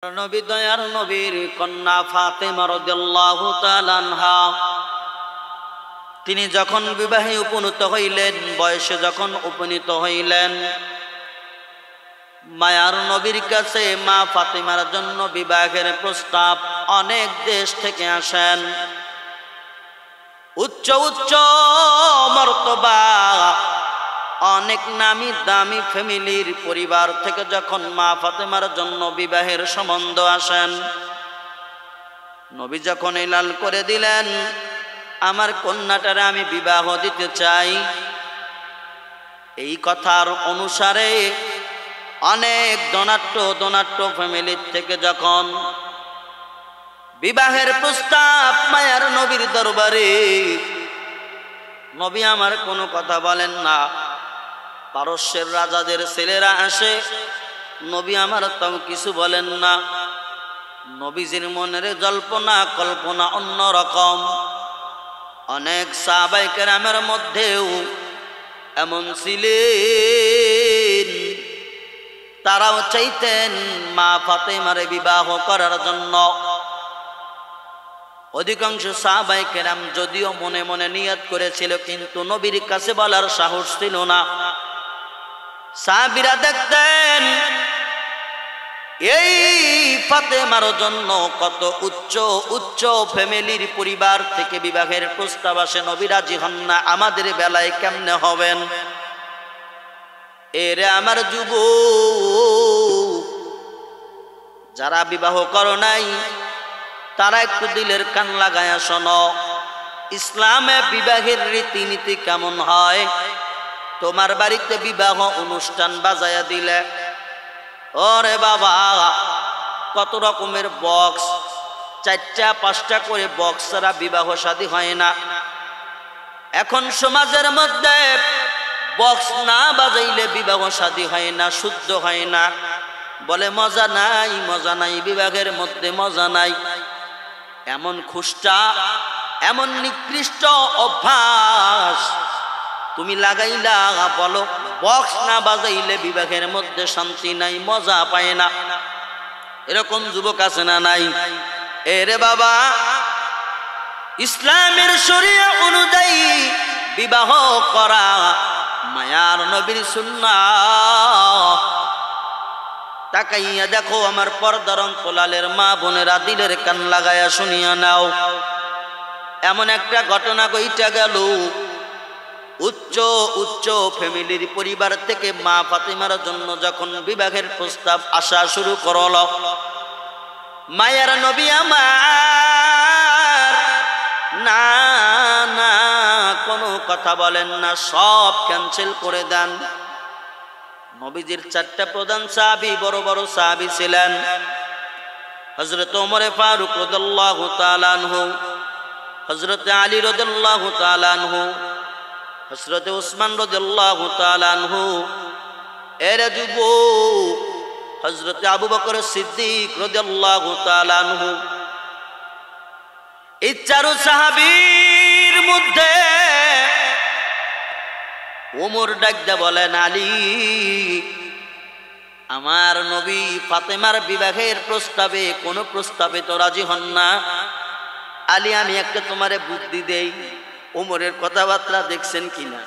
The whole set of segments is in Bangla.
নবী দয়ার নবীর কন্যা ফাতেমা রাদিয়াল্লাহু তাআলা আনহা তিনি যখন বিবাহে উপনীত হইলেন, বয়সে যখন উপনীত হইলেন, মায়ার নবীর কাছে মা ফাতেমার জন্য বিবাহের প্রস্তাব অনেক দেশ থেকে আসেন। উচ্চ উচ্চ মর্তবা অনেক নামি দামি ফ্যামিলির পরিবার থেকে যখন মা ফাতেমার জন্য বিবাহের সম্বন্ধ আসেন, নবী যখন এলান করে দিলেন আমার কন্যাটারে আমি বিবাহ দিতে চাই, এই কথার অনুসারে অনেক ধনাঢ্য ফ্যামিলির থেকে যখন বিবাহের প্রস্তাব মায়ার নবীর দরবারে, নবী আমার কোনো কথা বলেন না। পারস্যের রাজাদের ছেলেরা আসে, নবী আমার তাও কিছু বলেন না। নবীজির মনের জল্পনা কল্পনা অন্যরকম। অনেক সাহাবায়ে কেরামের মধ্যেও এমন ছিলেন, তারাও চাইতেন মা ফাতেমারে বিবাহ করার জন্য। অধিকাংশ সাহাবায়ে কেরাম যদিও মনে মনে নিয়ত করেছিল, কিন্তু নবীর কাছে বলার সাহস ছিল না। সাহাবীরা দেখতেন এই ফাতেমার জন্য কত উচ্চ উচ্চ ফ্যামিলির পরিবার থেকে বিবাহের প্রস্তাব আসে, নবী রাজি হন না, আমাদের বেলায় কেমনে হবেন? এরে আমার যুবক, যারা বিবাহ করো নাই তারা একটু দিলের কান লাগায়া শোনো। ইসলামে বিবাহের রীতিনীতি কেমন হয়? তোমার বাড়িতে বিবাহ অনুষ্ঠান বাজায়া দিলে, ওরে বাবা কত রকমের বক্স, 4টা 5টা করে বক্স ছাড়া বিবাহ শাদী হয় না। এখন সমাজের মধ্যে বক্স না বাজাইলে বিবাহ শাদী হয় না, শুদ্ধ হয় না। বলে মজা নাই, মজা নাই, বিবাহের মধ্যে মজা নাই। এমন খুষ্টা, এমন নিকৃষ্ট অভ্যাস তুমি লাগাইলা, বলো বক্স না বাজাইলে বিবাহের মধ্যে শান্তি নাই, মজা পায় না। এরকম যুবক আছে না নাই? এরে বাবা, ইসলামের শরিয়া অনুযায়ী বিবাহ করা মায়ার নবীর সুন্নাহ। তাকাইয়া দেখো আমার পর্দার অন্তরালের মা বোনেরা, দিলের কান লাগায়া শুনিয়া নাও। এমন একটা ঘটনা ঘইটা গেল, উচ্চ উচ্চ ফ্যামিলির পরিবার থেকে মা ফাতেমার জন্য যখন বিবাহের প্রস্তাব আসা শুরু করল, মায়ার নবী আমার না না কোনো কথা বলেন না, সব ক্যান্সেল করে দেন। নবীজির 4টা প্রধান সাহাবী, বড় বড় সাহাবী ছিলেন। হযরত ওমর ফারুক রাদিয়াল্লাহু তাআলা আনহু, হযরত আলী রাদিয়াল্লাহু তাআলা আনহু, হযরত উসমান রাদিয়াল্লাহু তাআলা আনহু, এর যুবক হযরত আবু বকর সিদ্দিক রাদিয়াল্লাহু তাআলা আনহু। এই 4 সাহাবীর মধ্যে ওমর ডাকতে বলেন, আলী, আমার নবী ফাতেমার বিবাহের প্রস্তাবে কোনো প্রস্তাবে তো রাজি হন না। আলী, আমি একটা তোমারে বুদ্ধি দেই। ওমরের কথাবার্তা দেখছেন কিনা?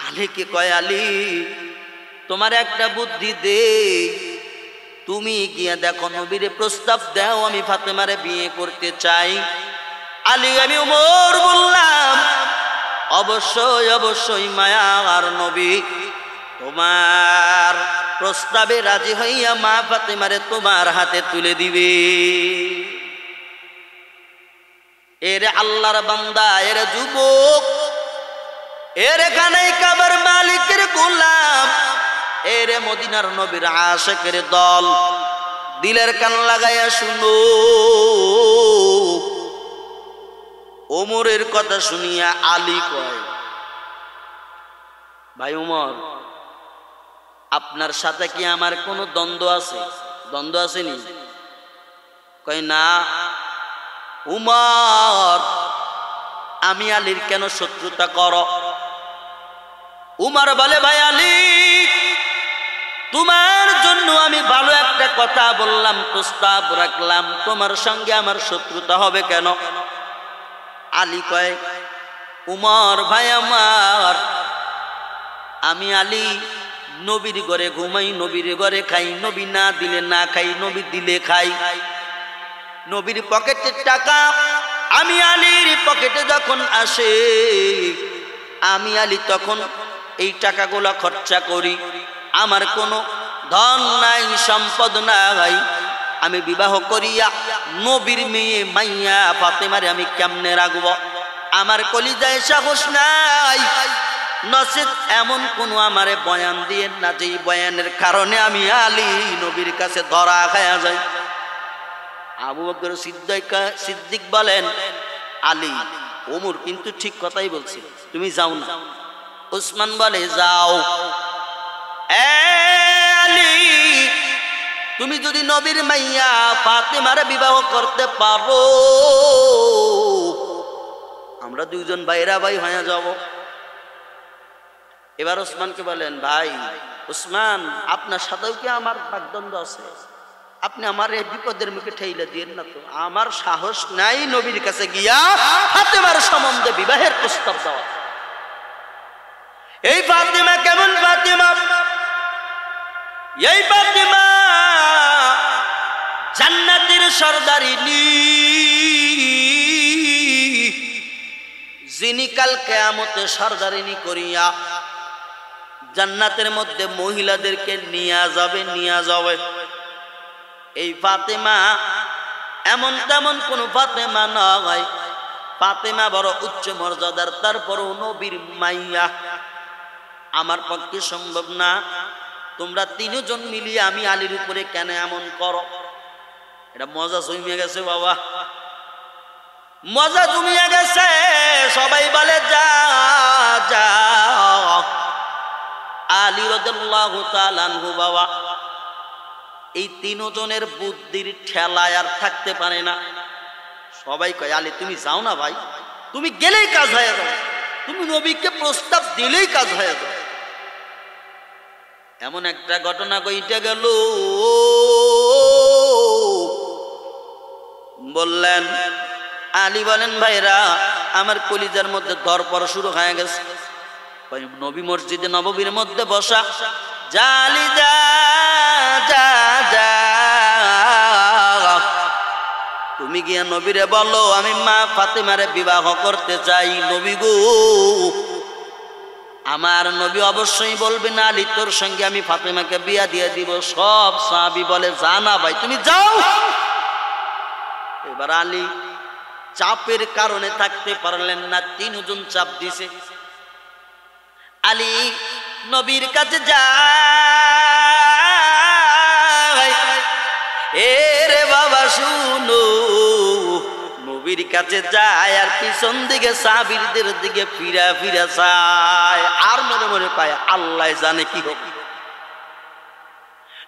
আলীকে কয়, আলী তোমার একটা বুদ্ধি দেই, তুমি গিয়ে দেখো নবীরে প্রস্তাব দাও, আমি ফাতেমারে বিয়ে করতে চাই। আলী, আমি ওমর বললাম, অবশ্যই অবশ্যই মায়ার নবী তোমার প্রস্তাবে রাজি হইয়া মা ফাতেমারে তোমার হাতে তুলে দিবে। এর আল্লাহর বান্দা, এর যুবক, এর খানাই কাবার মালিকের গোলাম, এর মদিনার নবীর আশিকের দল, দিলের কান লাগাইয়া শুনো। ওমরের কথা শুনিয়া আলী কয়, ভাই ওমর, আপনার সাথে কি আমার কোনো দ্বন্দ্ব আছে? দ্বন্দ্ব আসেনি? কয় না উমর, আমি আলীর কেন শত্রুতা করো? উমর বলে, ভাই আলী, তোমার জন্য আমি ভালো একটা কথা বললাম, প্রস্তাব রাখলাম, তোমার সঙ্গে আমার শত্রুতা হবে কেন? আলী কয়, উমর ভাই আমার, আমি আলী নবীর ঘরে ঘুমাই, নবীর ঘরে খাই, নবী না দিলে না খাই, নবী দিলে খাই। নবীর পকেটের টাকা আমি আলীর পকেটে যখন আসে, আমি আলী তখন এই টাকাগুলো খরচা করি। আমার কোনো ধন নাই, সম্পদ নাই, আমি বিবাহ করিয়া নবীর মেয়ে মাইয়া ফাতেমারে আমি কেমনে রাখবো? আমার কলিজায় সাহস নাই। নসিদ এমন কোনো আমারে বয়ান দিয়ে না যেই বয়ানের কারণে আমি আলী নবীর কাছে ধরা খায়া যাই। আবু বকর সিদ্দিক বলেন, আলী, ওমর কিন্তু ঠিক কথাই বলছে, তুমি যাও না। উসমান বলে, যাও। আলী, তুমি যদি নবীর মাইয়া ফাতেমারে বিবাহ করতে পারো, আমরা দুইজন ভাইরা ভাই হয়ে যাব। এবার উসমানকে বলেন, ভাই উসমান, আপনার সাথেও কি আমার বাগদ্বন্দ্ব আছে? আপনি আমার এই বিপদের মুখে ঠেইলে দিয়েন না তো। আমার সাহস নাই নবীর কাছে গিয়া ফাতেমার সম্বন্ধে বিবাহের প্রস্তাব দেওয়া। এই ফাতেমা কেমন ফাতেমা? এই ফাতেমা জান্নাতের সরদারিনী, যিনি কাল কিয়ামতে সরদারিনী করিয়া জান্নাতের মধ্যে মহিলাদেরকে নিয়ে যাবে। এই ফাতেমা এমন তেমন কোন ফাতেমা নয়, ফাতেমা বড় উচ্চ মর্যাদার, তারপরও নবীর মাইয়া। আমার পক্ষে সম্ভব না, তোমরা তিনজন মিলিয়ে আমি আলীর উপরে কেন এমন করো? এটা মজা জমিয়ে গেছে বাবা, মজা জমিয়ে গেছে। সবাই বলে, যা যা। আলী রাদিয়াল্লাহু তাআলা আনহু বাবা এই তিনজনের বুদ্ধির ঠেলায় আর থাকতে পারে না। সবাই কয়, আলী তুমি যাও না ভাই, তুমি গেলেই কাজ হয়ে যাবে, তুমি নবীকে প্রস্তাব দিলেই কাজ হয়ে যাবে। এমন একটা ঘটনা ঘটে গেল, বললেন আলী বলেন, ভাইরা আমার কলিজার মধ্যে দরপর শুরু হয়ে গেছে। নবী মসজিদে নববীর মধ্যে বসা, যা আলী যা যা যা, তুমি গিয়া নবীরে বলো আমি মা ফাতেমারে বিবাহ করতে চাই। নবী গো, আমার নবী অবশ্যই বলবেন, আলী তোর সঙ্গে আমি ফাতেমাকে বিয়া দিয়ে দিব। সব সাহাবী বলে, জানা ভাই তুমি যাও। এবার আলী চাপের কারণে থাকতে পারলেন না, তিনজন চাপ দিছে। আলী নবীর কাছে যায়, এরে বাবা শুনো, নবীর কাছে যায় আর পিছন দিকে সাহাবীদের দিকে ফিরা ফিরা চায়, আর মনে মনে পায় আল্লাহ জানে কি হবে।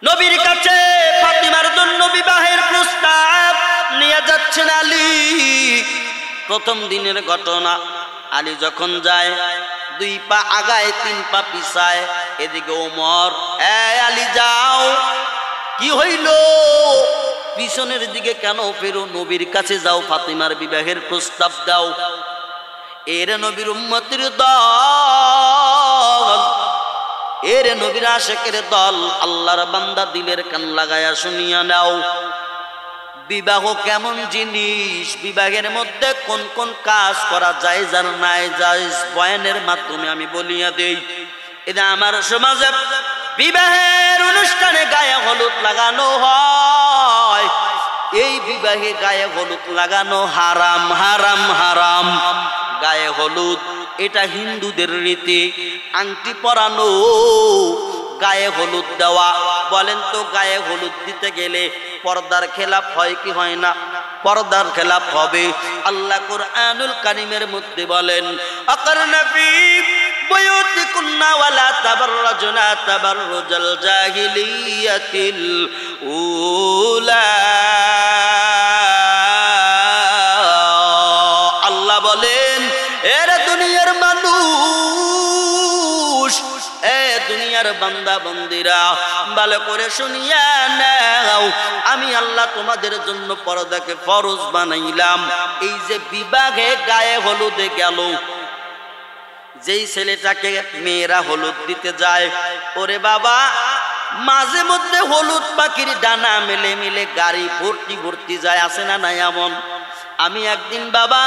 নবীর কাছে ফাতেমার জন্য বিবাহের প্রস্তাব নিয়ে যাচ্ছেন আলী। প্রথম দিনের ঘটনা, আলী যখন যায় 2 পা আগায় 3 পা পিছায়। এদিকে ওমর, আলী যাও, কি হইল? পিছনের দিকে কেন ফেরো? নবীর কাছে যাও, ফাতেমার বিবাহের প্রস্তাব দাও। এর নবীর উম্মতের দল, এর নবীর আশিকের দল, আল্লাহর বান্দা দিলের কান লাগায়া শুনিয়া নাও। বিবাহ কেমন জিনিস, বিবাহের মধ্যে কোন কোন কাজ করা যায় আর নাই জায়েজ, বয়ানের মাধ্যমে আমি বলিয়া দেই। এটা আমার সমাজে বিবাহের অনুষ্ঠানে গায়ে হলুদ লাগানো হয়। এই বিবাহে গায়ে হলুদ লাগানো হারাম, হারাম, হারাম। গায়ে হলুদ এটা হিন্দুদের রীতি, আংটি পরানো, গায়ে হলুদ দেওয়া। বলেন তো গায়ে হলুদ দিতে গেলে পর্দার খেলাফ হয় কি হয় না? পর্দার খেলাফ হবে। আল্লাহ কুরআনুল কারীমের মধ্যে বলেন, আকারনা ফি বুয়ুতিকুন্না ওয়ালা তাবাররাজনা তাবাররুজাল জাহিলিয়াতিল উলা। আল্লাহ বলেন, এরা দুনিয়ার মানুষ, দুনিয়ার বান্দা বন্দিরা ভালো করে শুনিয়া নাও, আমি আল্লাহ তোমাদের জন্য পর্দাকে ফরজ বানাইলাম। এই যে বিবাহে গায়ে হলুদে গেল, যেই ছেলেটাকে মেয়েরা হলুদ দিতে যায়, ওরে বাবা মাঝে মধ্যে হলুদ পাখির ডানা মেলে মিলে গাড়ি ভর্তি ভর্তি যায়, আসে না নাই এমন? আমি একদিন বাবা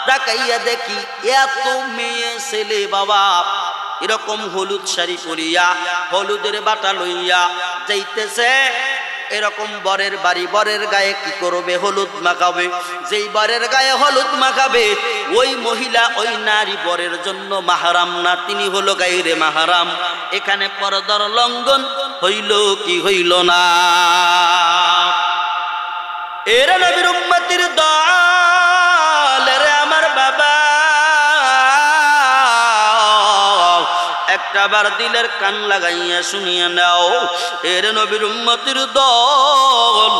তাকাইয়া দেখি এত মেয়ে ছেলে বাবা এরকম হলুদ শাড়ি পরিয়া হলুদের বাটা লইয়া যাইতেছে। এরকম বরের বাড়ি, বরের গায়ে কি করবে? হলুদ মাখাবে। যেই বরের গায়ে হলুদ মাখাবে ওই মহিলা ওই নারী বরের জন্য মাহারাম না, তিনি হলো গায়রে মাহারাম। এখানে পর্দার লঙ্ঘন হইল কি হইল না? এরা নবীর উম্মতির দল রে আমার বাবা, একটাবার দিলের কান লাগাইয়া শুনিয়া নাও। এর নবীর উম্মতির দল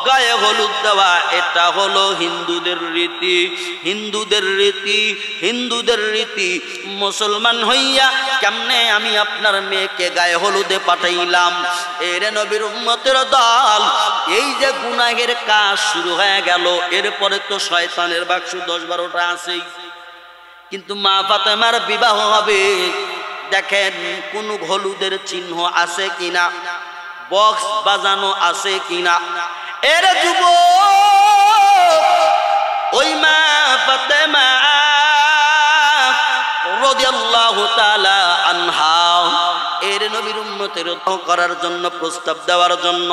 গায়ে হলুদ দেওয়া এটা হলো হিন্দুদের রীতি, হিন্দুদের রীতি, হিন্দুদের রীতি। মুসলমান হইয়া কেমনে আমি আপনার মেয়েকে গায়ে হলুদে পাঠাইলাম? এর নবীর উম্মতের দল এই যে গুনাহের কাজ শুরু হয়ে গেল, এরপরে তো শয়তানের বাক্স 10-12টা আছেই। কিন্তু মা ফাতেমার বিবাহ হবে, দেখেন কোন হলুদের চিহ্ন আছে কিনা, বক্স বাজানো আছে কিনা। এর যুবক ওই মা ফাতেমা রাদিয়াল্লাহু তাআলা আনহা এর নবীর উম্মতের করার জন্য প্রস্তাব দেওয়ার জন্য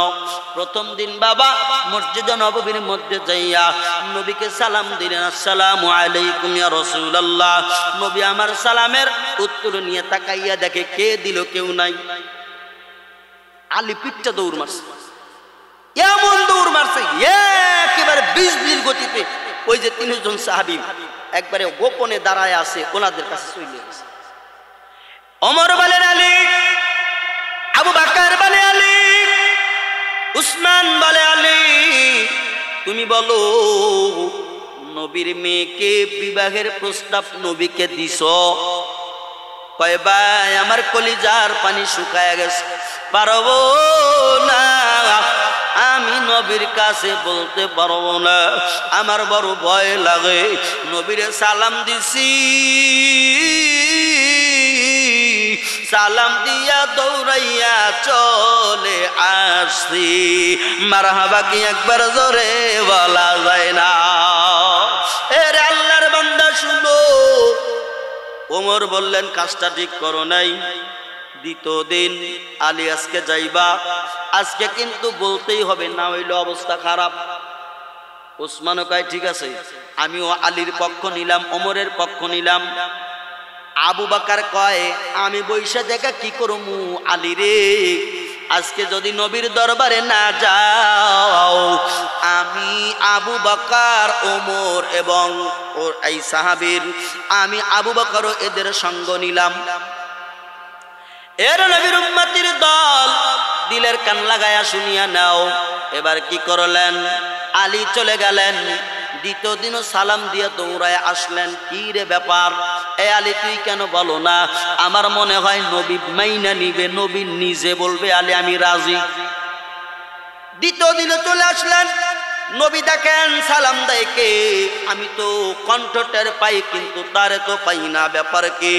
প্রথম দিন বাবা মসজিদে নববীর মধ্যে যাইয়া নবীকে সালাম দিলেন, আসসালামু আলাইকুম ইয়া রাসূলুল্লাহ। নবী আমার সালামের উত্তর নিয়ে তাকাইয়া দেখে কে দিল? কেউ নাই। আলী পিঠটা দৌড় মারছে, এমন দৌড় মারছে একেবারে 20 গতিতে। ওই যে 3 জন সাহাবী একবারে গোপনে দাঁড়ায় আছে, ওনাদের কাছে চলে গেছে। ওমর বলেন আলী, আবু বকর বলে আলী, উসমান বলে আলী, তুমি বলো নবীর মেয়েকে বিবাহের প্রস্তাব নবীকে দিছো? কয় ভাই আমার কলিজার পানি শুকায় গেছে, পারবো না, আমি নবীর কাছে বলতে পারবো না, আমার বড় ভয় লাগে। নবীরে সালাম দিছি, সালাম দিয়া দৌড়াইয়া চলে আসছি, মারহাবা কি একবার জোরে বলা যায় না? এর আল্লাহর বান্দা শুনো। ওমর বললেন কাজটা ঠিক করো নাই। দ্বিতীয় দিন আলী আজকে যাইবা, আজকে কিন্তু বলতেই হবে, না হইলে অবস্থা খারাপ। ওসমানও কয় ঠিক আছে, আমিও আলীর পক্ষ নিলাম, ওমরের পক্ষ নিলাম। আবু বকর কয় আমি বইসা দেখা কি করমু আলী রে, আজকে যদি নবীর দরবারে না যাও, আমি আবু বকর ওমর এবং ওর এই সাহাবীর, আমি আবু বকরও এদের সঙ্গ নিলাম। এর নবীর উম্মতির দল দিলের কান লাগায়া শুনিয়া নাও। এবার কি করলেন? আলী চলে গেলেন, দ্বিতীয় দিনও সালাম দিয়ে দৌড়ায় আসলেন। কি রে ব্যাপার? এ আলী তুই কেন বলো না? আমার মনে হয় নবী মাইনা নিবে, নবী নিজে বলবে আলী আমি রাজি। দ্বিতীয় দিনে চলে আসলেন, নবী দেখেন সালাম দেয় কে? আমি তো কণ্ঠটার পাই কিন্তু তারে তো পাই না, ব্যাপার কি?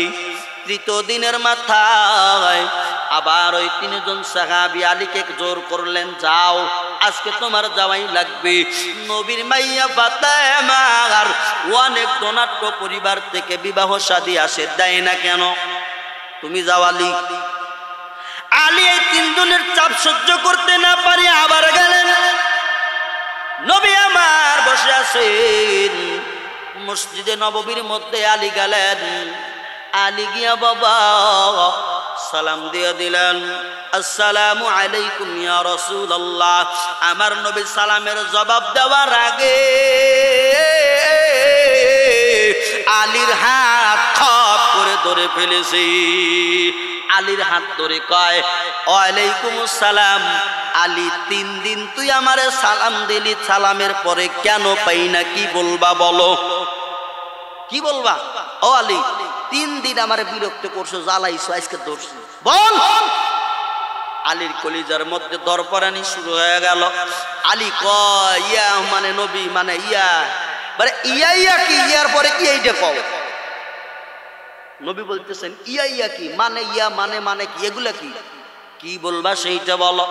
তৃতীয় দিনের মাথায় আবার ওই 3 জন সাহাবী আলীকে জোর করলেন, যাও আজকে তোমার যাওয়াই লাগবে। নবীর মাইয়া ফাতেমার অনেক ধনাঢ্য পরিবার থেকে বিবাহ শাদী আসে, দেয় না কেন? তুমি যাও আলী। আলী এই 3 জনের চাপ সহ্য করতে না পারে আবার গেলেন। নবী আমার বসে আছেন মসজিদে নববীর মধ্যে, আলী গেলেন। আলী গিয়া বাবা সালাম দিয়ে দিলেন, আসসালামু আলাইকুম ইয়া রাসূলুল্লাহ। আমার নবী সালামের জবাব দেওয়ার আগে আলীর হাত খপ করে ধরে ফেলেছি। আলীর হাত ধরে কয় ওয়ালাইকুম আসসালাম। আলী 3 দিন তুই আমারে সালাম দিলি, সালামের পরে কেন পাই না? কি বলবা বলো, কি বলবা? ও আলী 3 দিন আমারে বিরক্ত করছো, জ্বালাইছো, আজকে ধরছি, বল। আলীর কলিজার মধ্যে দরপরানি শুরু হয়ে গেল। আলী কয় ইয়া মানে নবী মানে ইয়া, মানে ইয়া ইয়া কি, ইয়ার পরে কি এইটা কও। নবী বলতেছেন ইয়া ইয়া কি মানে, ইয়া মানে মানে কি, এগুলা কি, কি বলবা সেইটা বলো।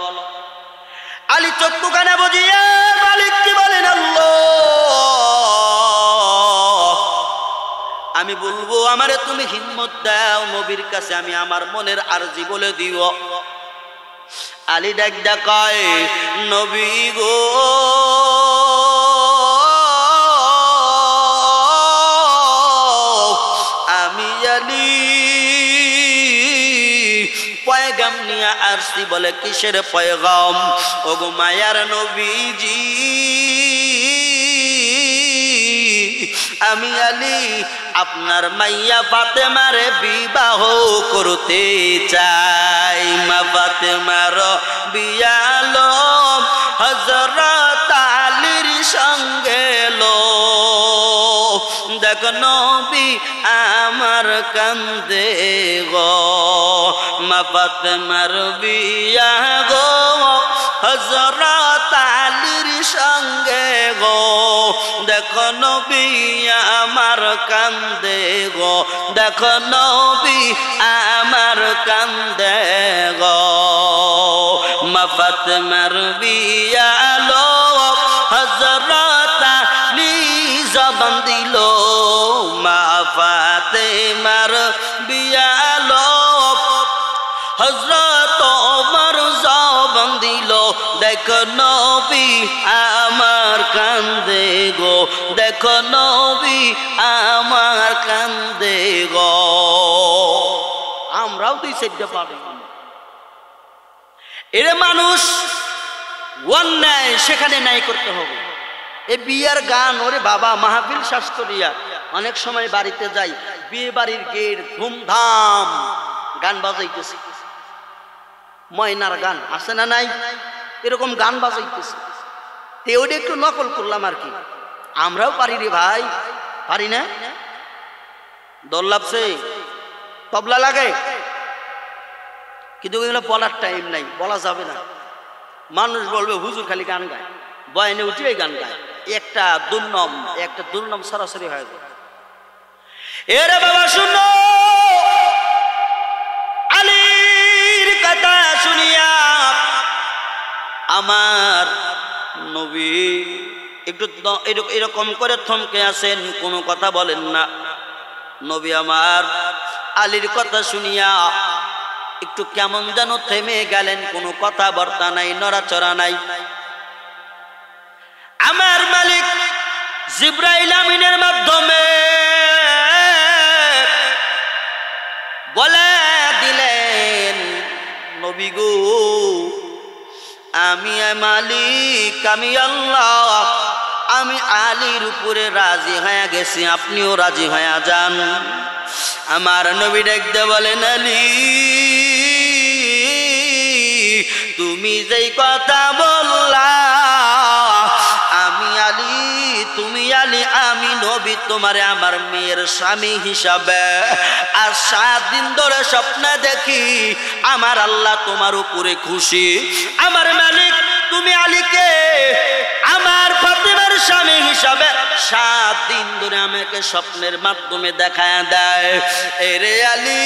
আলী চক্ষু কানে বুঝিয়ে মালিক কি বলেন আল্লাহ, আমি বলবো আমারে তুমি হিম্মত দাও, নবীর কাছে আমি আমার মনের আরজি বলে দিও। আলী ডাক ডাকায় নবী গো, আমি আলী পয়গাম নিয়ে আসছি। বলে কিসের পয়গাম? ওগো মায়ার নবীজি, আমি আলী আপনার মাইয়া ফাতেমারে বিবাহ করতে চাই। মা ফাতেমার বিয়ালো হযরত আলীর সঙ্গে লো, দেখ নবী আমার কান্দে গো। মা ফাতেমার বিয়া গো হযরত আলীর সঙ্গে গো, দেখো নবী আমার কান্দে গো, দেখো নবী আমার কান্দে গো। মা ফাতেমার বিয়া লো হযরত আলী জবান দিল, মা ফাতেমার বিয়া লো হযরত ওমর জবান দিল, দেখো নবী আমার কান্দে গো, দেখো নবী আমার কান্দে গো। আমরাও দুই সাইডটা পাবো। এর মানুষ অন্যায় সেখানে নাই করতে হবে। এ বিয়ার গান, ওরে বাবা মাহফিল শাস্ত্রিয়া অনেক সময় বাড়িতে যাই, বিয়ে বাড়ির গেট ধুমধাম গান বাজাইতেছে, ময়নার গান আছে না নাই, এরকম গান বাজাইতেছে। ওটা একটু নকল করলাম আর কি, আমরাও পারি রে ভাই, পারি না? দোল লাগছে, তবলা লাগে, কিন্তু এগুলো বলার টাইম নাই, বলা যাবে না। মানুষ বলবে হুজুর খালি গান গায়, বয়ানে উঠে গান গায়, একটা দুর্নাম সরাসরি হয়ে যায়। এরে বাবা শুনো, আলীর কথা শুনিয়া আমার নবী একটু এরকম করে থমকে আছেন, কোনো কথা বলেন না। নবী আমার আলীর কথা শুনিয়া একটু কেমন যেন থেমে গেলেন, কোনো কথা বার্তা নাই, নড়াচড়া নাই। আমার মালিক জিবরাইল আমিনের মাধ্যমে বলে দিলেন, নবী গো আমি মালিক, আমি আল্লাহ, আমি আলীর উপরে রাজি হয়ে গেছি, আপনিও রাজি হয়ে যান। আমার নবী দেখতে বলেন, আলী তুমি যেই কথা বললা, আমি আলী, তুমি আলী, আমি নবী তোমারে আমার মেয়ের স্বামী হিসাবে আর 7 দিন ধরে স্বপ্নে দেখি আমার আল্লাহ তোমার উপরে খুশি। আমার মালিক তুমি আলীকে আমার ফাতেমার স্বামী হিসাবে 7 দিন ধরে আমাকে স্বপ্নের মাধ্যমে দেখায় দেয়। এরে আলী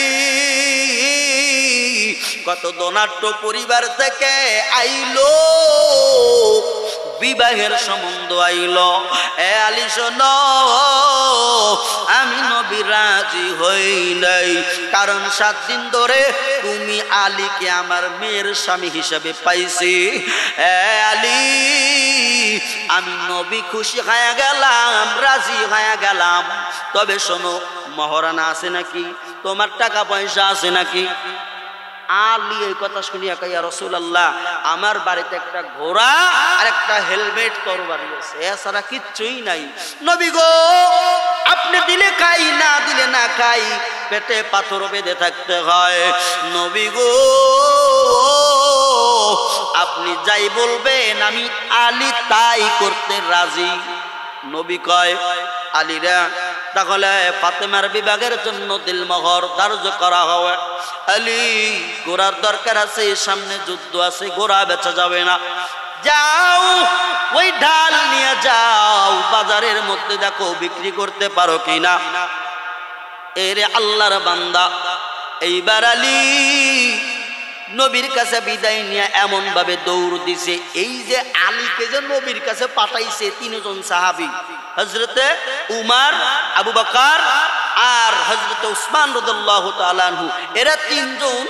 কত ধনাঢ্য পরিবার থেকে আইলো, বিবাহের সম্বন্ধ আইলো। এ আলী শোনো, আমি নবী রাজি হই নাই, কারণ 7 দিন ধরে তুমি আলীকে আমার মেয়ের স্বামী হিসাবে পাইছি। এ আলী আমি নবী খুশি হয়ে গেলাম, রাজি হয়ে গেলাম। তবে শোনো, মহারানা আছে নাকি, তোমার টাকা পয়সা আছে নাকি? আলী এই কথা শুনিয়া কইয়া, রাসূলুল্লাহ আমার বাড়িতে একটা ঘোড়া আর একটা হেলমেট তরবারি আছে, এছাড়া কিচ্ছুই নাই। নবী গো আপনি দিলে খাই, না দিলে না খাই, পেটে পাথর বেঁধে থাকতে হয়। নবী গো আপনি যাই বলবেন আমি আলী তাই করতে রাজি। নবী কয়, আলীরা তাহলে ফাতেমার বিবাহের জন্য দিলমোহর ধার্য করা হবে। আলী ঘোড়ার দরকার আছে, সামনে যুদ্ধ আছে, ঘোড়া বেচা যাবে না, যাও ওই ঢাল নিয়ে যাও, বাজারের মধ্যে দেখো বিক্রি করতে পারো কিনা। এরে আল্লাহর বান্দা, এইবার আলী নবীর কাছে বিদায় নিয়ে এমন ভাবে দৌড় দিছে, এই যে আলীকে যে নবীর কাছে পাঠাইছে তিনজন সাহাবী, হযরতে উমর, আবু বকর আর হযরতে উসমান রাদিয়াল্লাহু তাআলা আনহু, এরা তিনজন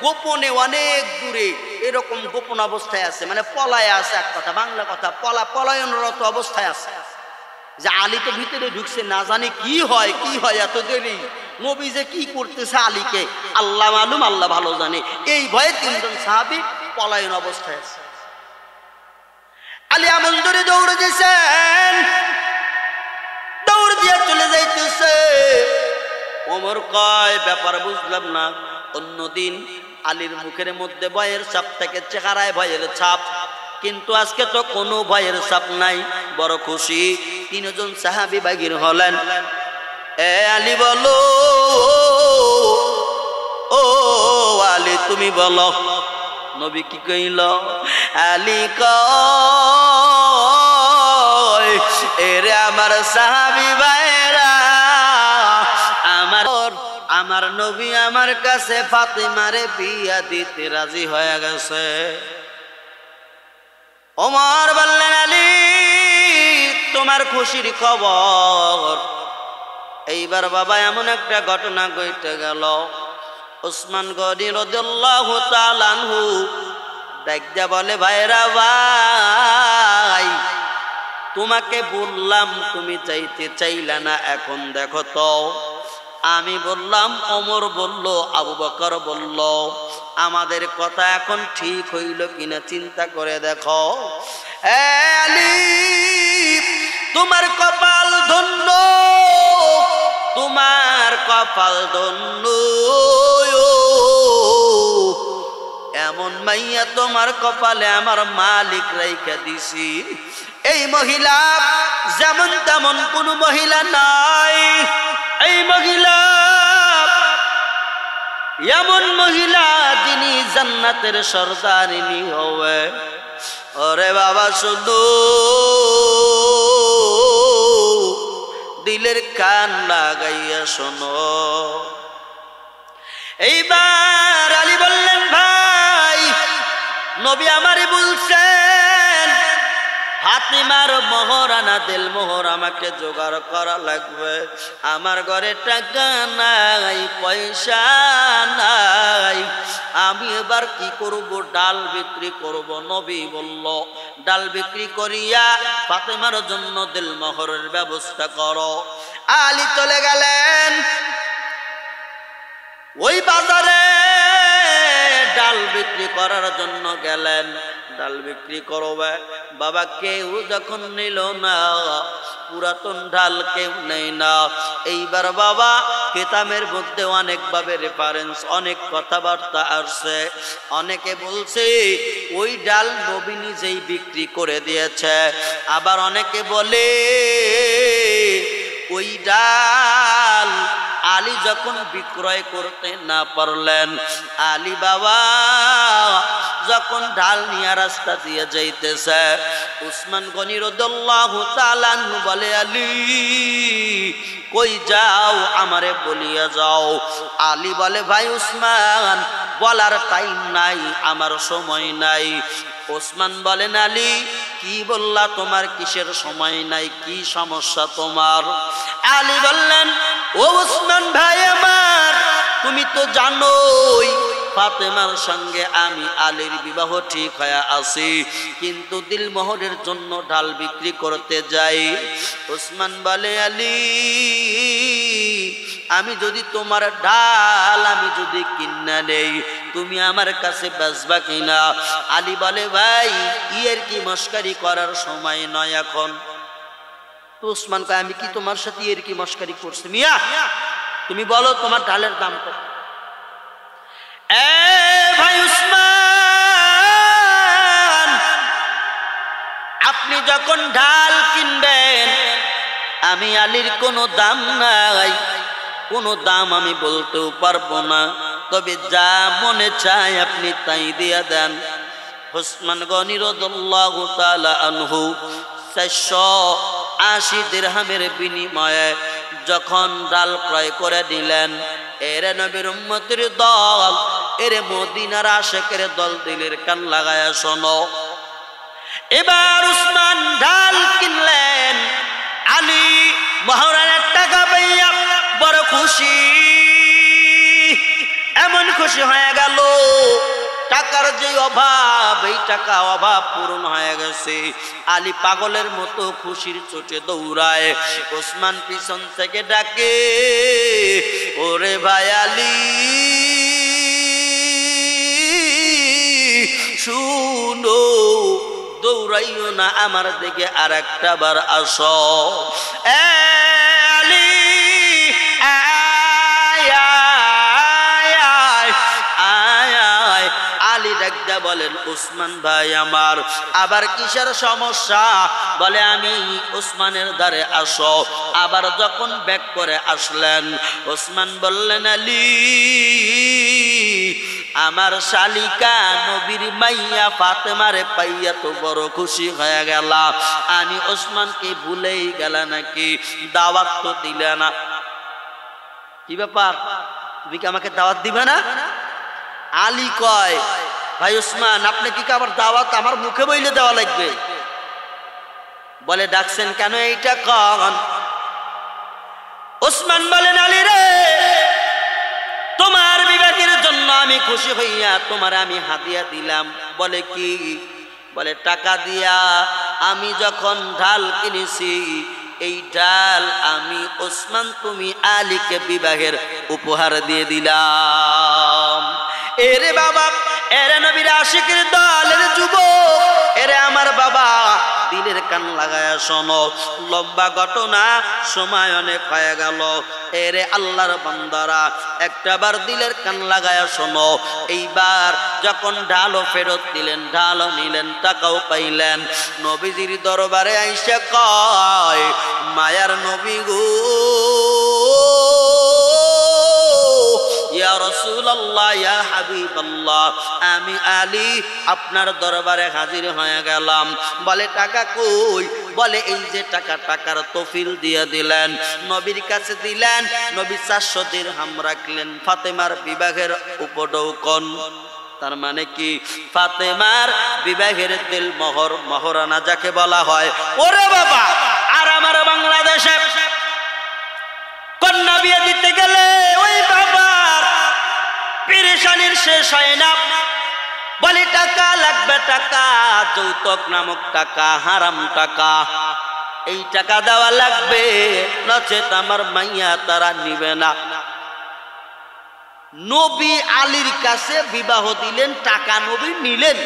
গোপনে অনেক দূরে এরকম গোপন অবস্থায় আছে, মানে পলায় আছে, এক কথা বাংলা কথা পলায়নরত অবস্থায় আছে। যে আলী তো ভিতরে ঢুকছে, না জানি কি হয় এত দেরি, নবী যে কি করতেছে আলীকে আল্লাহ মালুম, আল্লাহ ভালো জানে। এই ভয়ে তিনজন সাহাবী পলায়ন অবস্থায় আছে। আলী আমল ধরে দৌড়ে দিয়েছেন, দৌড় দিয়ে চলে যাইতেছে। ওমর কয়, ব্যাপার বুঝলাম না, অন্যদিন আলীর মুখের মধ্যে ভয়ের ছাপ থেকে, চেহারায় ভয়ের ছাপ, কিন্তু আজকে তো কোনো ভয়ের ছাপ নাই, বড় খুশি। তিনজন সাহাবী বাগির হলেন। এ আলী বলো, ও আলী তুমি বলো। নবী কি কইল? আলী কয়, এরে আমার সাহাবী ভাইরা, আমার নবী আমার কাছে ফাতেমারে বিয়া দিতে রাজি হয়ে গেছে। ওমর বললেন, আলী তোমার খুশির খবর। এইবার বাবা এমন একটা ঘটনা ঘটে গেল, উসমান গনি রাদিয়াল্লাহু তাআলা আনহু ডাকয়া বলে, ভাইরা ভাই, তোমাকে বললাম তুমি যাইতে চাইলা না, এখন দেখো তো। আমি বললাম, ওমর বলল, আবু বকর বলল, আমাদের কথা এখন ঠিক হইল কিনা চিন্তা করে দেখো। এ আলী তোমার কপাল ধন্য, তোমার কপাল ধন্য, এমন মাইয়া তোমার কপালে আমার মালিক রাইখা দিছি। এই মহিলা যেমন তেমন কোন মহিলা নাই, এই মহিলা এমন মহিলা যিনি জান্নাতের সরদারিনী হবে। ওরে বাবা শুনো, দিলের কান লাগাইয়া শোনো। এইবার আলী বললেন, ভাই নবী আমারে বলছেন ফাতিমার মোহরানা দিল মোহর আমাকে জোগাড় করা লাগবে। আমার ঘরে টাকা নাই, পয়সা নাই, আমি এবার কি করব? ডাল বিক্রি করব। নবী বলল, ডাল বিক্রি করিয়া ফাতিমার জন্য দিল মোহরের ব্যবস্থা করো। আলী চলে গেলেন ওই বাজারে, ডাল বিক্রি করার জন্য গেলেন। ডাল বিক্রি করবে বাবা, কেউ যখন নিল না, পুরাতন ডাল কেউ নেই না। এইবার বাবা কিতাবের মধ্যে অনেকভাবে রেফারেন্স, অনেক কথাবার্তা আসছে। অনেকে বলছে ওই ডাল নবী নিজেই বিক্রি করে দিয়েছে, আবার অনেকে বলে ওই ডাল আলী যখন বিক্রয় করতে না পারলেন, আলী বাবা যখন ঢাল নিয়ে রাস্তা দিয়ে যাইতেছে, উসমান গনি রাদিয়াল্লাহু তাআলা আনহু বলে, আলী কই যাও? আমারে বলিয়া যাও। আলী বলে, ভাই উসমান বলার টাইম নাই, আমার সময় নাই। ওসমান বলেন, আলী কি বললা? তোমার কিসের সময় নাই? কি সমস্যা তোমার? আলী বললেন, ও ওসমান ভাই আমার, তুমি তো জানোই ফাতেমার সঙ্গে আমি আলীর বিবাহ ঠিক হয়ে আছি, কিন্তু দিলমোহরের জন্য ডাল বিক্রি করতে যাই। ওসমান বলে, আলী আমি যদি তোমার ডাল আমি যদি কিনা নেই, তুমি আমার কাছে বেচবা কিনা? আলী বলে, ভাই ইয়ের কি মস্কারি করার সময় নয় এখন। তো ওসমান কয়, আমি কি তোমার সাথে ইয়ের কি মস্কারি করছি? মিয়া তুমি বলো তোমার ডালের দাম কত? ভাই উসমান, আপনি যখন ডাল কিনবেন আমি আলীর কোনো দাম নাই, কোনো দাম আমি বলতেও পারবো না, তবে যা মনে চায় আপনি তাই দিয়া দেন। ওসমান গনি রাদিয়াল্লাহু তাআলা আনহু 480 দিরহামের বিনিময়ে যখন ডাল ক্রয় করে দিলেন, এরে নবীর উম্মতের দল, এরে মদিনার আশিকের দল, দিলের কান লাগায়া শোনো। এবার উসমান ডাল কিনলেন, আলী মহারানের টাকা পাইয়া বড় খুশি, এমন খুশি হয়ে গেল, টাকার যে অভাব, এই টাকা অভাব পূরণ হয়ে গেছে। আলী পাগলের মতো খুশির চোটে দৌড়ায়, ওসমান পিছন থেকে ডাকে, ওরে ভাই আলী শুনো, দৌড়াইও না, আমার দিকে আর একটা বার আসো। আলী আলী ডাকদা বলেন, ওসমান ভাই আমার আবার কিসের সমস্যা? বলে আমি ওসমানের দ্বারে আসো। আবার যখন ব্যাক করে আসলেন, ওসমান বললেন, আলী আমার শালিকা নবীর মাইয়া ফাতেমারে পাইয়া তো বড় খুশি হয়ে গেল, আমি ওসমানকে ভুলেই গেল নাকি? দাওয়াত তো দিলে না, কি ব্যাপার, তুমি কি আমাকে দাওয়াত দিবে না? আলী কয়, ভাই ওসমান আপনি কি আবার দাওয়াত আমার মুখে বইলে দেওয়া লাগবে? বলে ডাকছেন কেন এইটা কন? ওসমান বলেন, আলী রে, তোমার বিবাহের জন্য আমি খুশি হইয়া তোমার আমি হাদিয়া দিলাম। বলে কি? বলে টাকা দিয়া আমি যখন ঢাল কিনেছি, এই ডাল আমি ওসমান তুমি আলীকে বিবাহের উপহার দিয়ে দিলাম। এরে বাবা, এরে নবীর আশিকের দলের যুবক, এরে আমার বাবা, দিলের কান লাগায়া শোনো। লম্বা ঘটনা, সময় অনেক হয়ে গেল। এরে আল্লাহর বান্দারা, একটাবার দিলের কান লাগায়া শোনো। এইবার যখন ঢালও ফেরত দিলেন, ঢালও নিলেন, টাকাও পাইলেন, নবীজির দরবারে আইসা কয়, মায়ার নবী গো, ইয়া রাসূলুল্লাহ, ইয়া হাবিবাল্লাহ, আমি আলী আপনার দরবারে হাজির হয়ে গেলাম। বলে টাকা কই? বলে এই যে টাকা, টাকার তফিল দিয়ে দিলেন, নবীর কাছে দিলেন। নবী 400 দিরহাম রাখলেন ফাতেমার বিবাহের উপঢৌকন। তার মানে কি? ফাতেমার বিবাহের দিল মোহর, মহরানা যাকে বলা হয়। ওরে বাবা, আর আমার বাংলাদেশে কন্যা বিয়ে দিতে গেলে ওই বাবার পেরেশানির শেষ হয় না। বলে টাকা লাগবে, টাকা, যৌতুক নামক টাকা, হারাম টাকা, এই টাকা দেওয়া লাগবে, নচেত আমার মাইয়া তারা নিবে না। নবী আলীর কাছে বিবাহ দিলেন, টাকা নবী নিলেন।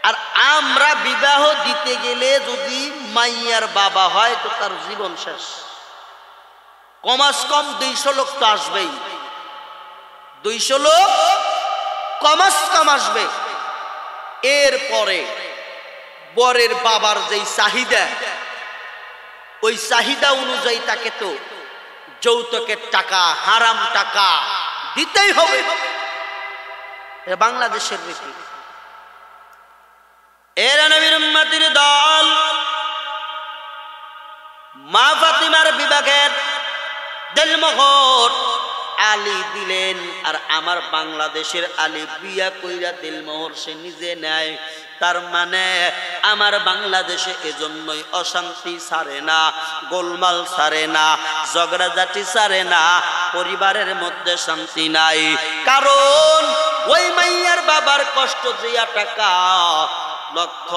আর আমরা বিবাহ দিতে গেলে যদি মাইয়ার বাবা হয় তো তার জীবন শেষ। কমাস কম 200 লোক তো আসবেই, 200 লোক কমাস কম আসবে। এরপরে বরের বাবার যেই চাহিদা, ওই চাহিদা অনুযায়ী তাকে তো যৌতুকের টাকা, হারাম টাকা দিতেই হবে। বাংলাদেশের রীতি। এরা নবীর উম্মতের দল, মা ফাতিমার বিবাহের দিলমোহর আলী দিলেন। আর আমার বাংলাদেশের আলী বিয়া কইরা দিলমোহর সে নিজে নেয়। তার মানে আমার বাংলাদেশে এজন্যই অশান্তি ছাড়ে না, গোলমাল ছাড়ে না, ঝগড়াঝাটি ছাড়ে না, পরিবারের মধ্যে শান্তি নাই। কারণ ওই মাইয়ার বাবার কষ্ট দিয়া টাকা, লক্ষ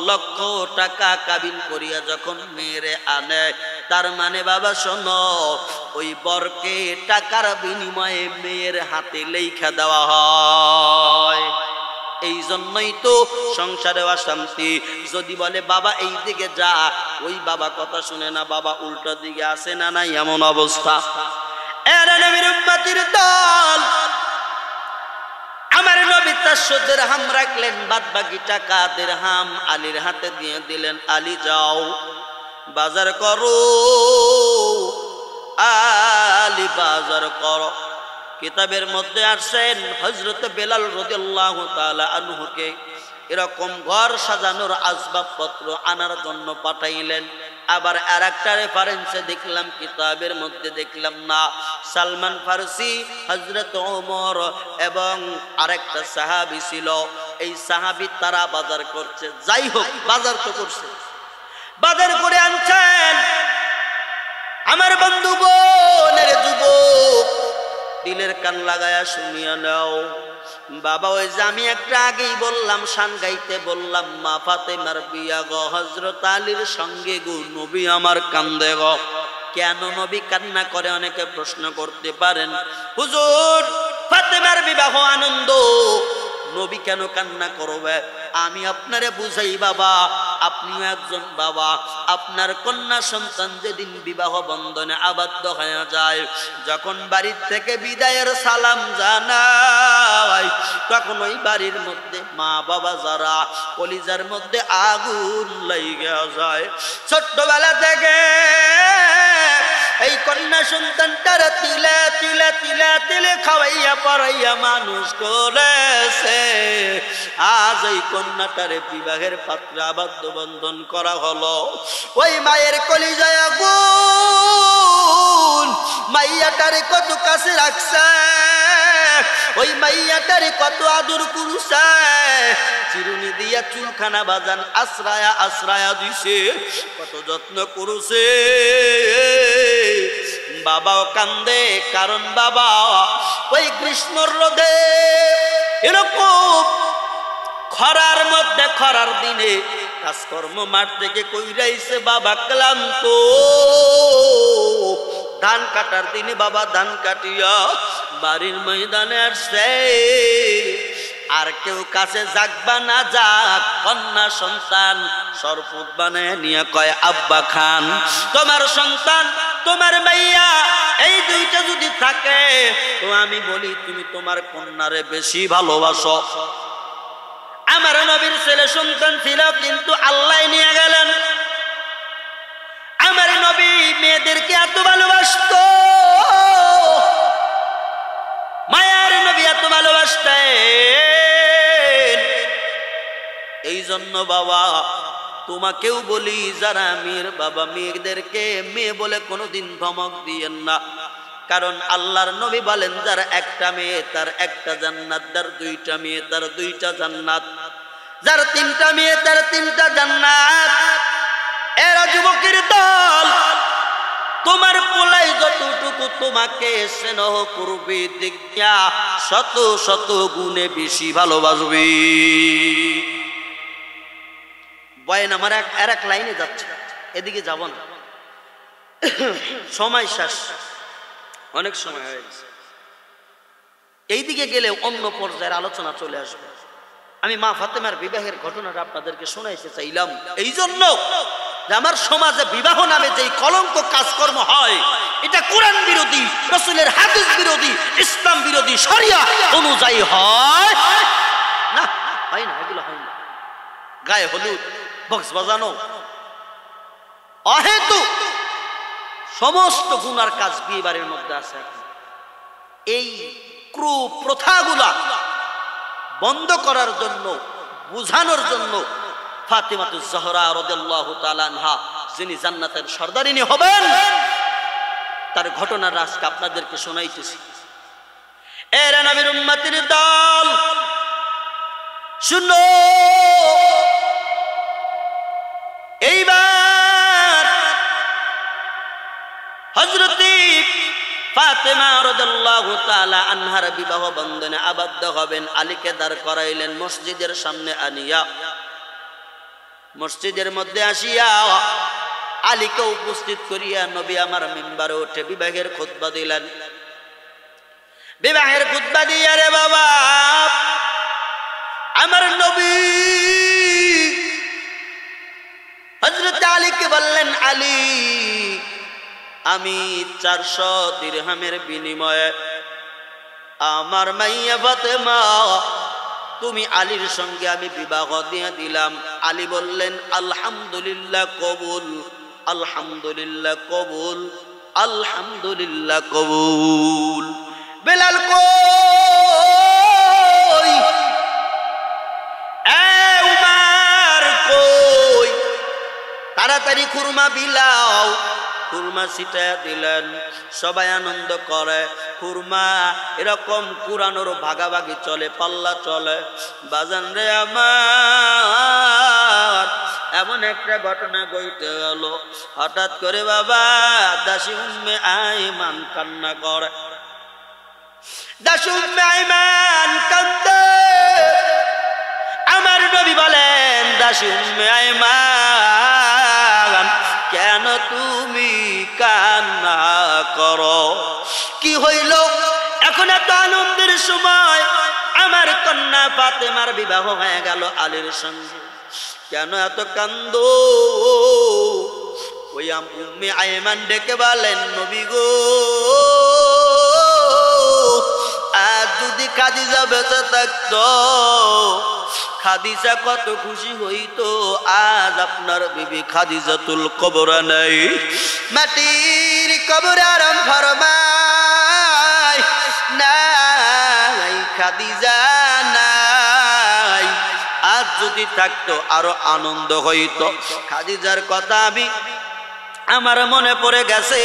লক্ষ টাকা কাবিন করিয়া যখন মেয়েরে আনে, তার মানে বাবা শোনো, ওই বরকে টাকার বিনিময়ে মেয়ের হাতে লেখা দেওয়া হয়। এই জন্যই তো সংসারে অশান্তি। যদি বলে বাবা এই দিকে যা, ওই বাবা কথা শুনে না, বাবা উল্টো দিকে আসে না, নাই এমন অবস্থা। এরা নবীর উম্মতের দল, আমার নবী 400 দিরহাম রাখলেন, বাদ বাকি টাকা দিরহাম আলীর হাতে দিয়ে দিলেন। আলী যাও, বাজার করো আলী বাজার করো। কিতাবের মধ্যে আসছেন হযরত বেলাল রাদিয়াল্লাহু তাআলা আনহুকে এরকম ঘর সাজানোর আসবাবপত্র আনার জন্য পাঠাইলেন। আবার আরেকটা রেফারেন্সে দেখলাম, কিতাবের মধ্যে দেখলাম না, সালমান ফারসি, হযরত ওমর এবং আরেকটা সাহাবী ছিল, এই সাহাবী তারা বাজার করছে। যাই হোক, বাজার তো করছে, বাজার করে আনছেন। আমার বন্ধু বোনের যুবক দিলের কান লাগায়া শুনিয়া নাও বাবা, ওই যে আমি একটা আগেই বললাম, শান গাইতে বললাম, মা ফাতেমার বিয়া গো হযরত আলীর সঙ্গে গো, নবী আমার কান্দে গো। কেন নবী কান্না করে অনেকে প্রশ্ন করতে পারেন, হুজুর ফাতেমার বিবাহ আনন্দ, নবী কেন কান্না করবে? আমি আপনারে বুঝাই বাবা, আপনিও একজন বাবা, আপনার কন্যা সন্তান যেদিন বিবাহ বন্ধনে আবদ্ধ হয়ে যায়, যখন বাড়ির থেকে বিদায়ের সালাম জানায়, তখন ওই বাড়ির মধ্যে মা বাবা যারা, কলিজার মধ্যে আগুন লাইগা যায়। ছোট্টবেলা থেকে এই কন্যা সন্তানটার তিলে তিলে তিলে তিলে খাওয়াইয়া পড়াইয়া মানুষ করেছে। আজ এই কন্যাটারে বিবাহের পাত্রে আবদ্ধ বন্ধন করা হলো, ওই মায়ের কলিজায় আগুন, মাইয়াটারে কত কাছে রাখছে, ওই মাইয়াটারে কত আদর করছে, চিরুনি দিয়া চুলখানা বাজান আশ্রায়া আশ্রায়া দিছে, কত যত্ন করছে। বাবাও কান্দে, কারণ বাবা ওই গ্রীষ্মর রোদে এরকম খরার মধ্যে, খরার দিনে কাজকর্ম মাঠ থেকে কইরাইছে, বাবা ক্লান্ত, ধান কাটার দিনে বাবা ধান কাটিয়া বাড়ির ময়দানে আসছে। আর কেউ কাছে যাকবা না যাক, কন্যা সন্তান সরপুত বানায় নিয়ে কয়, আব্বা খান তোমার সন্তান, তোমার মাইয়া এই দুইটা যদি থাকে তো আমি বলি তুমি তোমার কন্যারে বেশি ভালোবাসো। আমার নবীর ছেলে সন্তান ছিল, কিন্তু আল্লাহ নিয়ে গেলেন। আমার নবী মেয়েদেরকে এত ভালোবাসতো, মায়ার নবী এত ভালোবাসতেন। এই জন্য বাবা তোমাকেও বলি, যারা মেয়ের বাবা, মেয়েদেরকে মেয়ে বলে কোনোদিন ধমক দিয়েন না, কারণ আল্লাহর নবী বলেন, যার একটা মেয়ে তার একটা জান্নাত, যার দুইটা মেয়ে তার দুইটা জান্নাত, যার তিনটা মেয়ে তার তিনটা জান্নাত। এরা যুবকের দল, তোমার পোলাই যতটুকু তোমাকে স্নেহ করবে, দেখিয়া শত শত গুণে বেশি ভালোবাসবে। বয়েন আমার এক লাইনে যাচ্ছে, এদিকে যাব না, সময় শেষ, অনেক সময় হয়ে গেছে। এইদিকে গেলে অন্য পর্যায়ের আলোচনা চলে আসবে। আমি মা ফাতেমার বিবাহের ঘটনাটা আপনাদেরকে শোনাইতে চাইলাম এই জন্য যে আমার সমাজে বিবাহ নামে যেই কলঙ্ক কাজকর্ম হয়, এটা কোরআন বিরোধী, রাসূলের হাদিস বিরোধী, ইসলাম বিরোধী, শরিয়া অনুযায়ী হয় না, হয় না, এগুলো হয় না। গায়ে হলুদ, বক্স বাজানো, অহেতুক সমস্ত গুনার কাজ বিয়ে বাড়ির মধ্যে আছে। এই ক্রূপ প্রথাগুলা বন্ধ করার জন্য, বুঝানোর জন্য ফাতিমাতুজ জহরা রাদিয়াল্লাহু তাআলা আনহা, যিনি জান্নাতের সর্দারিনী হবেন, তার ঘটনার আজকে আপনাদেরকে শোনাইতেছি। এরা নবীর উম্মতের দল, শুনো এইবার হযরতে ফাতেমা রাদিয়াল্লাহু তাআলা আনহার বিবাহ বন্ধনে আবদ্ধ হবেন। আলীকে দাঁড় করাইলেন মসজিদের সামনে আনিয়া, মসজিদের মধ্যে আসিয়া আলীকে উপস্থিত করিয়া নবী আমার মিম্বারে উঠে বিবাহের খুতবা দিলেন। বিবাহের খুতবা দিয়া রে বাবা আমার নবী হযরত আলীকে বললেন, আলী আমি 400 দিরহামের বিনিময়ে আমার মাইয়া ফাতেমা, তুমি আলীর সঙ্গে আমি বিবাহ দিয়ে দিলাম। আলী বললেন, আলহামদুলিল্লাহ, কবুল। আলহামদুলিল্লাহ কবুল, আলহামদুলিল্লাহ কবুল। বেলাল কই, এ উমার কই, তাড়াতাড়ি খুরমা বিলাও। খুরমা ছিটায়া দিলেন, সবাই আনন্দ করে। খুরমা এরকম কুরানোর ভাগাভাগি চলে, পাল্লা চলে। বাজান রে আমার, এমন একটা ঘটনা ঘটে গেল। হঠাৎ করে বাবা দাসী উম্মে আইমান কান্না করে। দাসী উম্মে আইমান কান্দে। আমার নবী বলেন, দাসী উম্মে আইমান কেন তুমি কান্না করো? কি হইল? এখন এত আনন্দের সময়, আমার কন্যা ফাতেমার বিবাহ হয়ে গেল আলীর সঙ্গে, কেন এত কান্দো? ওই উম্মে আইমান ডেকে বলেন, নবী গো, আজ যদি খাদিজা বেঁচে থাকতো, খাদিজা কত খুশি হইতো। আজ আপনার বিবি খাদিজাতুল কবরা নাই, মাটির কবরে আরাম ফরমায় নাই, খাদিজা নাই। আজ যদি থাকতো আরো আনন্দ হইতো। খাদিজার কথা আমার মনে পড়ে গেছে।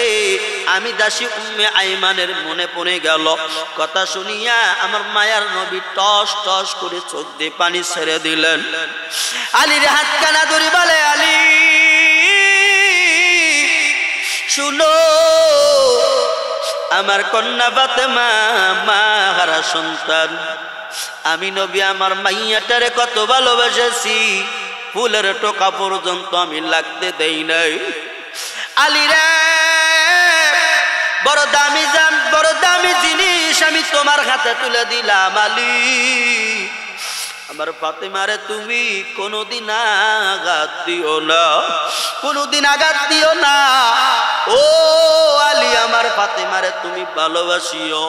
আমি দাসী উম্মে আইমানের মনে পড়ে গেল। কথা শুনিয়া আমার মায়ার নবী টস টস করে চোখ দিয়ে পানি ছেড়ে দিলেন। আলীর হাত কানা ধরে বলে, আলী শুনো, আমার কন্যা ফাতেমা মা হারা সন্তান। আমি নবী আমার মাইয়াটারে কত ভালোবাসেছি, ফুলের টোকা পর্যন্ত আমি লাগতে দেই নাই। আলী রে, বড় দামি জিনিস আমি তোমার হাতে তুলে দিলাম। আলী, আমার ফাতেমারে তুমি কোনোদিন আঘাত দিও না, কোনোদিন আঘাত দিও না। ও আলী, আমার ফাতেমারে তুমি ভালোবাসিও,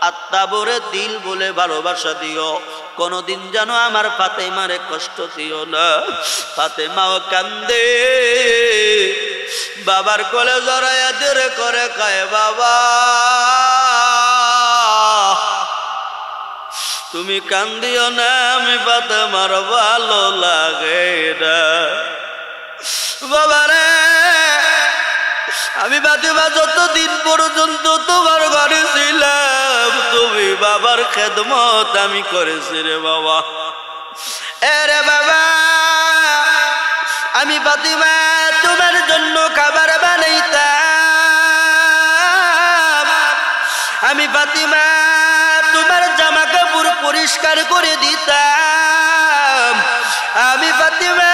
আত্মা ভরে দিল বলে ভালোবাসা দিও, কোনদিন যেন আমার ফাতেমারে কষ্ট দিও না। ফাতেমাও কান্দে, বাবার কোলে জড়াইয়া ধরে করে কয়, বাবা তুমি কান্দিও না, আমি ফাতেমার ভালো লাগে না। বাবারে, আমি ফাতেমা যতদিন পর্যন্ত তোমার ঘরে ছিলাম, তুমি বাবার খেদমত আমি করেছি রে বাবা। এরে বাবা, আমি ফাতেমা তোমার জন্য খাবার বানাইতাম, আমি ফাতেমা তোমার জামা কাপড় পরিষ্কার করে দিতাম, আমি ফাতেমা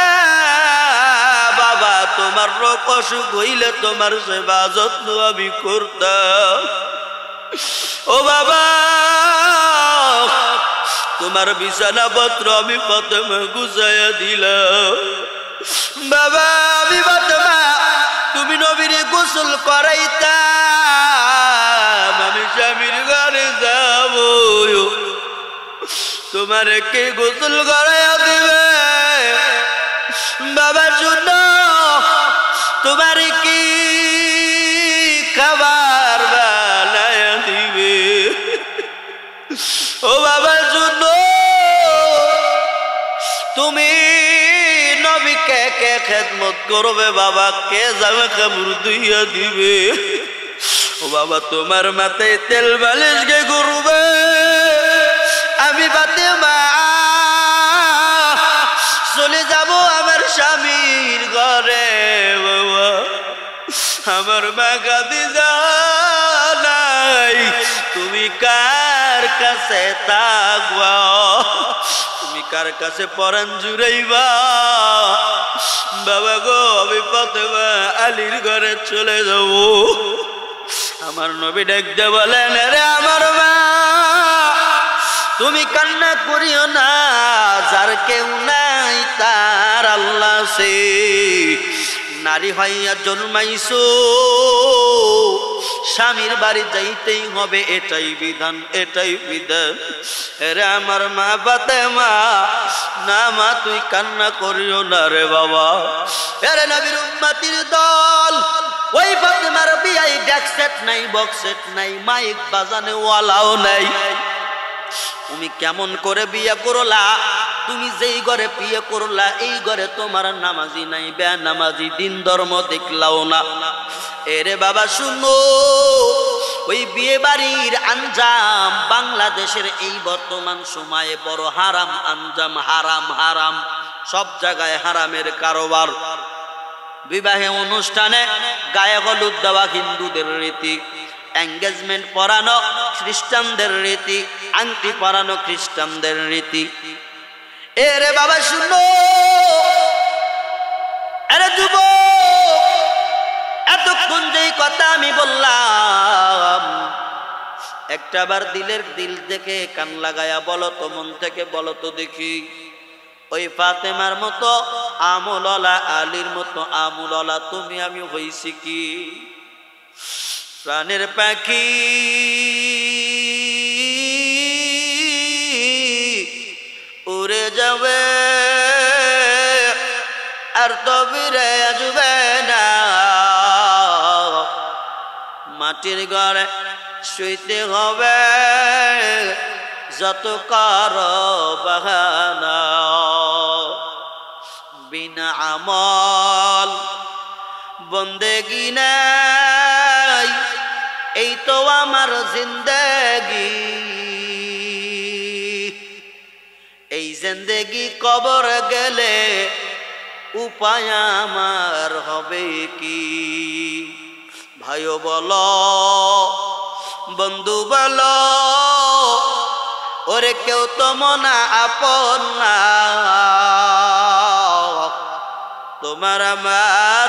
বাবা তোমার রোগ অসুখ হইলে তোমার সেবা যত্ন আমি করতাম। ও বাবা, তোমার বিছানা পত্র আমি ফাতেমা গুছাইয়া দিলাম। বাবা, আমি ফাতেমা তুমি নবীরে গোসল করাইতাম, আমি স্বামীর ঘরে যাব, তোমার কে গোসল করাইয়া দিবে? বাবা শুনো, তোমার কি খাবার বানাইয়া দিবে? ও বাবা শুনো, তুমি নবীকে কে খেদমত করবে? বাবা কে জামা কাপড় ধুইয়া দিবে? ও বাবা তোমার মাথায় তেল মালিশ কে করবে? আমি ফাতেমা চলে যাব আমার স্বামীর ঘরে। বাবা, আমার মা খাদিজা নাই, তুমি কার কাছে থাকবা? তুমি কার কাছে পরাণ জুড়াইবা? বাবা গো, আমি ফাতেমা আলীর ঘরে চলে যাব। আমার নবী ডাকতে বলেন, রে আমার মা, তুমি কান্না করিও না, যার কেউ নাই তার আল্লাহ সে। নারী হইয়া জন্মাইছো, স্বামীর বাড়ি যাইতেই হবে, এটাই বিধান, এটাই বিধান। রে আমার মা ফাতেমা, না মা তুই কান্না করিও না রে বাবা। এরে নবীর উম্মতির দল, ওই ফাতেমার বিয়াই ডেক সেট নাই, বক্স সেট নাই, মাইক বাজানে ওয়ালাও নাই। তুমি কেমন করে বিয়ে করলা? তুমি যেই ঘরে বিয়ে করলা এই ঘরে তোমার নামাজি নাই, বেনামাজি, দিন ধর্ম দেখলাও না। এরে বাবা শুনো, ওই বিয়ে বাড়ির আঞ্জাম বাংলাদেশের এই বর্তমান সময়ে বড় হারাম আঞ্জাম, হারাম হারাম, সব জায়গায় হারামের কারবার। বিবাহে অনুষ্ঠানে গায়ে হলুদ দেওয়া হিন্দুদের রীতি, এঙ্গেজমেন্ট পরানো খ্রিস্টানদের রীতি, আংটি পরানো খ্রিস্টানদের রীতি। এরে বাবা শুনো, আরে যুবক, এতক্ষণ যেই কথা আমি বললাম একটাবার দিল থেকে কান লাগায়া বলো তো, মন থেকে বলো তো দেখি, ওই ফাতেমার মতো আমলওয়ালা, আলীর মতো আমলওয়ালা তুমি আমি হইছি কি? প্রাণের পাখি উড়ে যাবে আর তো ফিরে আসবে না, মাটির ঘরে শুইতে হবে যত কারো বাহানা। বিনা আমল বন্দেগি নাই, এই তো আমার জিন্দেগি। এই জিন্দেগি কবর গেলে উপায় আমার হবে কি? ভাইও বলো, বন্ধু বলো, ওরে কেউ তো মনা আপন না, তোমার আমার